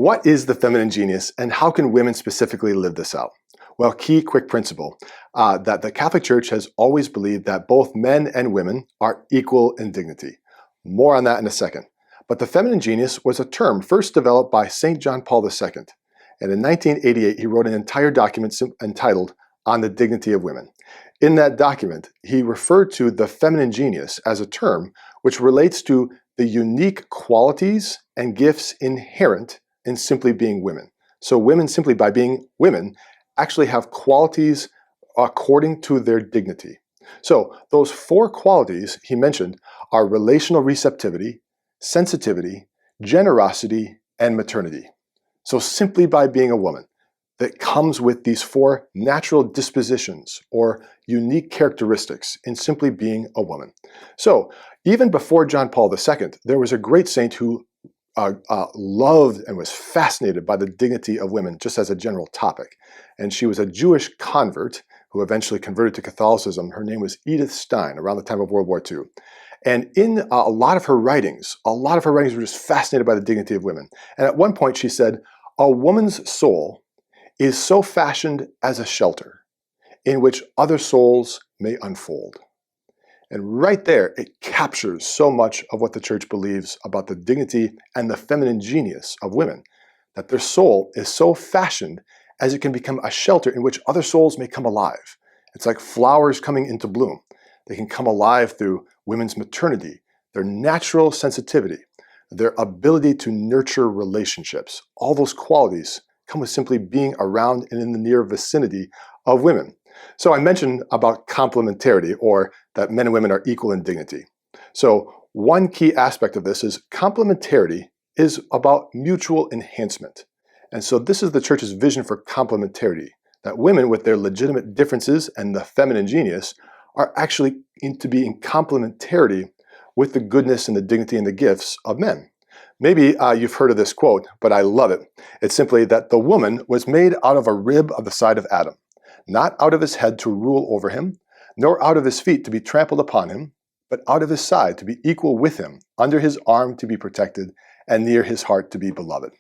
What is the feminine genius, and how can women specifically live this out? Well, key quick principle that the Catholic Church has always believed that both men and women are equal in dignity. More on that in a second. But the feminine genius was a term first developed by St. John Paul II. And in 1988, he wrote an entire document entitled On the Dignity of Women. In that document, he referred to the feminine genius as a term which relates to the unique qualities and gifts inherent in simply being women. So women, simply by being women, actually have qualities according to their dignity. So those four qualities he mentioned are relational receptivity, sensitivity, generosity, and maternity. So simply by being a woman, that comes with these four natural dispositions or unique characteristics in simply being a woman. So even before John Paul II, there was a great saint who loved and was fascinated by the dignity of women just as a general topic. And she was a Jewish convert who eventually converted to Catholicism. Her name was Edith Stein around the time of World War II. And in a lot of her writings were just fascinated by the dignity of women. And at one point she said, "A woman's soul is so fashioned as a shelter in which other souls may unfold." And right there, it captures so much of what the church believes about the dignity and the feminine genius of women, that their soul is so fashioned as it can become a shelter in which other souls may come alive. It's like flowers coming into bloom. They can come alive through women's maternity, their natural sensitivity, their ability to nurture relationships. All those qualities come with simply being around and in the near vicinity of women. So I mentioned about complementarity, or that men and women are equal in dignity. So one key aspect of this is complementarity is about mutual enhancement. And so this is the church's vision for complementarity, that women with their legitimate differences and the feminine genius are actually to be in complementarity with the goodness and the dignity and the gifts of men. Maybe you've heard of this quote, but I love it. It's simply that the woman was made out of a rib of the side of Adam, not out of his head to rule over him, nor out of his feet to be trampled upon him, but out of his side to be equal with him, under his arm to be protected, and near his heart to be beloved.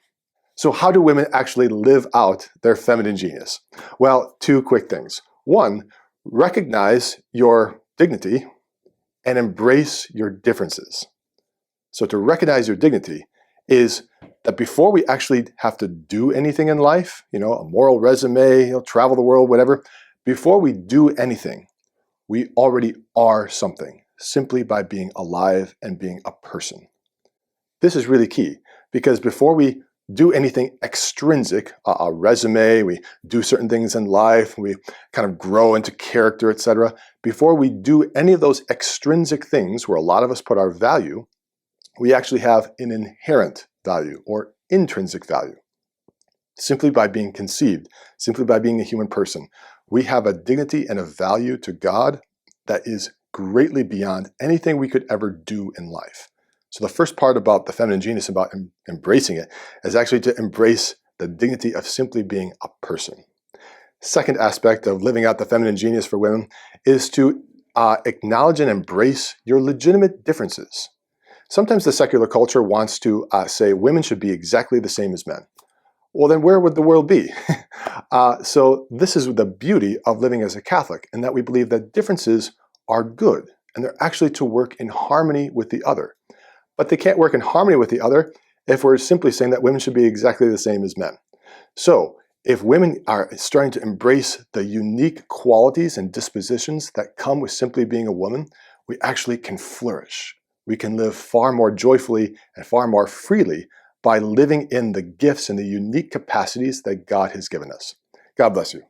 So how do women actually live out their feminine genius? Well, two quick things. One, recognize your dignity and embrace your differences. So to recognize your dignity is that before we actually have to do anything in life, a moral resume, travel the world, whatever, before we do anything, we already are something simply by being alive and being a person. This is really key because before we do anything extrinsic, a resume, we do certain things in life, we kind of grow into character, etc. Before we do any of those extrinsic things where a lot of us put our value, we actually have an inherent value or intrinsic value. Simply by being conceived, simply by being a human person, we have a dignity and a value to God that is greatly beyond anything we could ever do in life. So the first part about the feminine genius, about embracing it, is actually to embrace the dignity of simply being a person. Second aspect of living out the feminine genius for women is to acknowledge and embrace your legitimate differences. Sometimes the secular culture wants to say women should be exactly the same as men. Well, then where would the world be? So this is the beauty of living as a Catholic, in that we believe that differences are good, and they're actually to work in harmony with the other. But they can't work in harmony with the other if we're simply saying that women should be exactly the same as men. So if women are starting to embrace the unique qualities and dispositions that come with simply being a woman, we actually can flourish. We can live far more joyfully and far more freely by living in the gifts and the unique capacities that God has given us. God bless you.